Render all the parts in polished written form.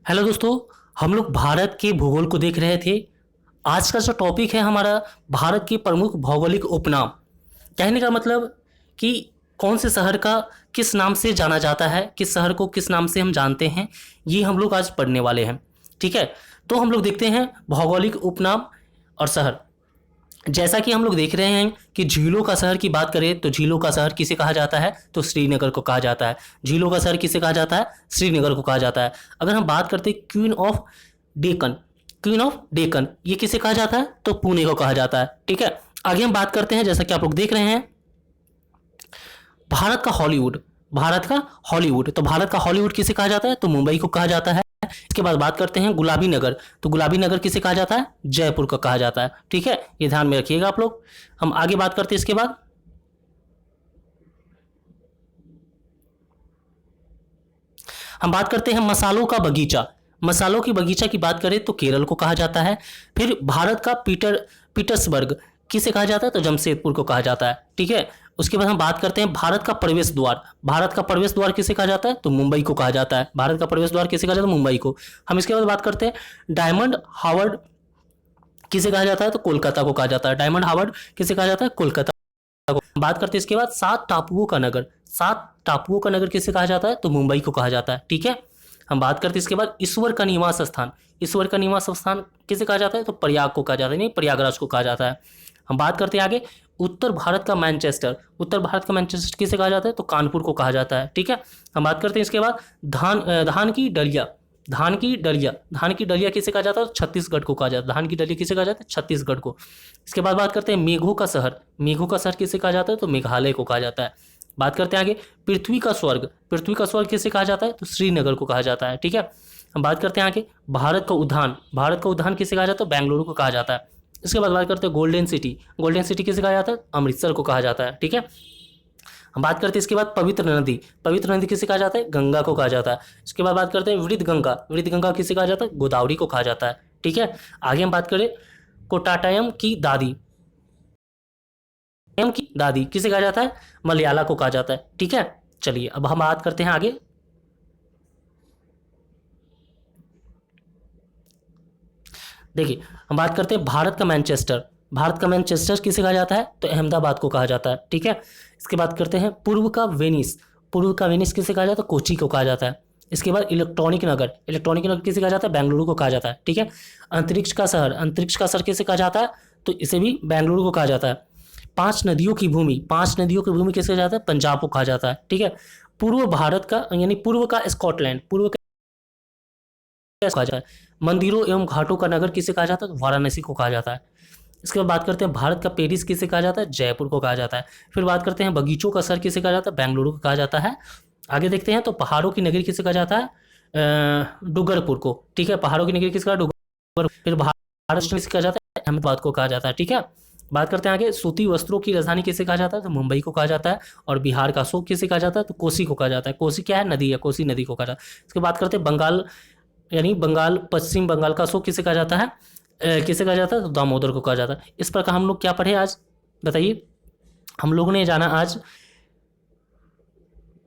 Hello दोस्तों। हम लोग भारत के भूगोल को देख रहे थे। आज का जो टॉपिक है हमारा, भारत के प्रमुख भौगोलिक उपनाम। कहने का मतलब कि कौन से शहर का किस नाम से जाना जाता है, किस शहर को किस नाम से हम जानते हैं, ये हम लोग आज पढ़ने वाले हैं। ठीक है, तो हम लोग देखते हैं भौगोलिक उपनाम और शहर। जैसा कि हम लोग देख रहे हैं कि झीलों का शहर की बात करें तो झीलों का शहर किसे कहा जाता है, तो श्रीनगर को कहा जाता है। झीलों का शहर किसे कहा जाता है, श्रीनगर को कहा जाता है। अगर हम बात करते हैं queen of Deccan, queen of Deccan ये किसे कहा जाता है, तो पुणे को कहा जाता है। ठीक है, आगे हम बात करते हैं, जैसा कि आप लोग देख रहे हैं, भारत का हॉलीवुड। भारत का हॉलीवुड, तो भारत का हॉलीवुड किसे कहा जाता है, तो मुंबई को कहा जाता है। इसके बाद बात करते हैं गुलाबी नगर, तो गुलाबी नगर किसे कहा जाता है, जयपुर को कहा जाता है। ठीक है, ये ध्यान में रखिएगा आप लोग। हम आगे बात करते हैं। इसके बाद हम बात करते हैं मसालों का बगीचा। मसालों की बगीचा की बात करें तो केरल को कहा जाता है। फिर भारत का पीटर्सबर्ग किसे कहा जाता है, तो जमशेदपुर को कहा जाता है। ठीक है, उसके बाद हम बात करते हैं भारत का प्रवेश द्वार। भारत का प्रवेश द्वार किसे कहा जाता है, तो मुंबई को कहा जाता है। भारत का प्रवेश द्वार किसे कहा जाता है, मुंबई को। हम इसके बाद बात करते हैं डायमंड हार्बर किसे कहा जाता है, तो कोलकाता को कहा जाता है। डायमंड हार्बर किसे कहा जाता है, कोलकाता को। बात करते हैं इसके बाद सात टापुओं का नगर। सात टापुओं का नगर किसे कहा जाता है, तो मुंबई को कहा जाता है। ठीक है, हम बात करते हैं इसके बाद ईश्वर का निवास स्थान। ईश्वर का निवास स्थान किसे कहा जाता है, तो प्रयाग को कहा जाता है, नहीं प्रयागराज को कहा जाता है। हम बात करते हैं आगे उत्तर भारत का मैनचेस्टर। उत्तर भारत का मैनचेस्टर किसे कहा जाता है, तो कानपुर को कहा जाता है। ठीक है, हम बात करते हैं इसके बाद धान की डलिया। धान की डलिया, धान की डलिया किसे कहा जाता है, तो छत्तीसगढ़ को कहा जाता है। धान की डलिया किसे कहा जाता है, छत्तीसगढ़ को। इसके बाद बात करते हैं मेघों का शहर। मेघों का शहर किसे कहा जाता है, तो मेघालय को कहा जाता है। बात करते हैं आगे पृथ्वी का स्वर्ग। पृथ्वी का स्वर्ग किसे कहा जाता है, तो श्रीनगर को कहा जाता है। ठीक है, हम बात करते हैं आगे भारत का उद्यान। भारत का उद्यान किसे कहा जाता है, बेंगलुरु को कहा जाता है। इसके बाद बात करते हैं गोल्डन सिटी। गोल्डन सिटी किसे कहा जाता है, अमृतसर को कहा जाता है। ठीक है, हम बात करते हैं इसके बाद पवित्र नदी। पवित्र नदी किसे कहा जाता है, गंगा को कहा जाता है। इसके बाद बात करते हैं वृद्ध गंगा। वृद्ध गंगा किसे कहा जाता है, गोदावरी को कहा जाता है। ठीक है, आगे हम बात करें कोटाटयम की दादी। एम की दादी किसे कहा जाता है, मलयाला को कहा जाता है। ठीक है, चलिए अब हम बात करते हैं आगे। देखिए, हम बात करते हैं भारत का मैनचेस्टर। भारत का मैनचेस्टर किसे कहा जाता है, तो अहमदाबाद को कहा जाता है। ठीक है, इसके बाद करते हैं पूर्व का वेनिस। पूर्व का वेनिस किसे कहा जाता है, कोची को कहा जाता है। इसके बाद इलेक्ट्रॉनिक नगर। इलेक्ट्रॉनिक नगर किसे कहा जाता है, बेंगलुरु को कहा जाता है। ठीक है, अंतरिक्ष का शहर। अंतरिक्ष का शहर किसे कहा जाता है, तो इसे भी बेंगलुरु को कहा जाता है। पांच नदियों की भूमि। पांच नदियों की भूमि किसे कहा जाता है, पंजाब को कहा जाता है। ठीक है, पूर्व भारत का यानी पूर्व का स्कॉटलैंड। पूर्व का कहा जाता है। मंदिरों एवं घाटों का नगर किसे कहा जाता है, तो वाराणसी को कहा जाता है। इसके बाद बात करते हैं भारत का पेरिस किसे कहा जाता है, जयपुर को कहा जाता है। फिर बात करते हैं बगीचों का शहर किसे कहा जाता है, बेंगलुरु को कहा जाता है। आगे देखते हैं तो पहाड़ों की नगरी किसे कहा जाता है, डूंगरपुर को। ठीक है, पहाड़ों की नगरी किसे कहा, डूंगरपुर। फिर महाराष्ट्र किसे कहा जाता है, अहमदाबाद को कहा जाता है। ठीक है, बात करते हैं आगे सूती वस्त्रों की राजधानी किसे कहा जाता है, तो मुंबई को कहा जाता है। और बिहार का अशोक किसे कहा जाता है, तो कोसी को कहा जाता है। कोसी क्या है, नदी है, कोसी नदी को कहा जाता है। इसके बाद करते हैं बंगाल यानी बंगाल, पश्चिम बंगाल का अशोक किसे कहा जाता है, किसे कहा जाता है, तो दामोदर को कहा जाता है। इस प्रकार हम लोग क्या पढ़े आज, बताइए। हम लोगों ने जाना आज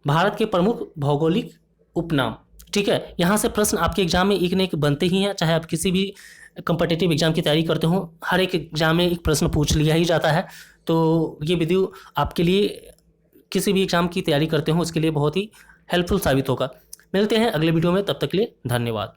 भारत के प्रमुख भौगोलिक उपनाम। ठीक है, यहाँ से प्रश्न आपके एग्जाम में एक न एक बनते ही हैं, चाहे आप किसी भी कम्पिटिटिव एग्जाम की तैयारी करते हो, हर एक एग्जाम में एक प्रश्न पूछ लिया ही जाता है। तो ये वीडियो आपके लिए किसी भी एग्जाम की तैयारी करते हो उसके लिए बहुत ही हेल्पफुल साबित होगा। मिलते हैं अगले वीडियो में, तब तक के लिए धन्यवाद।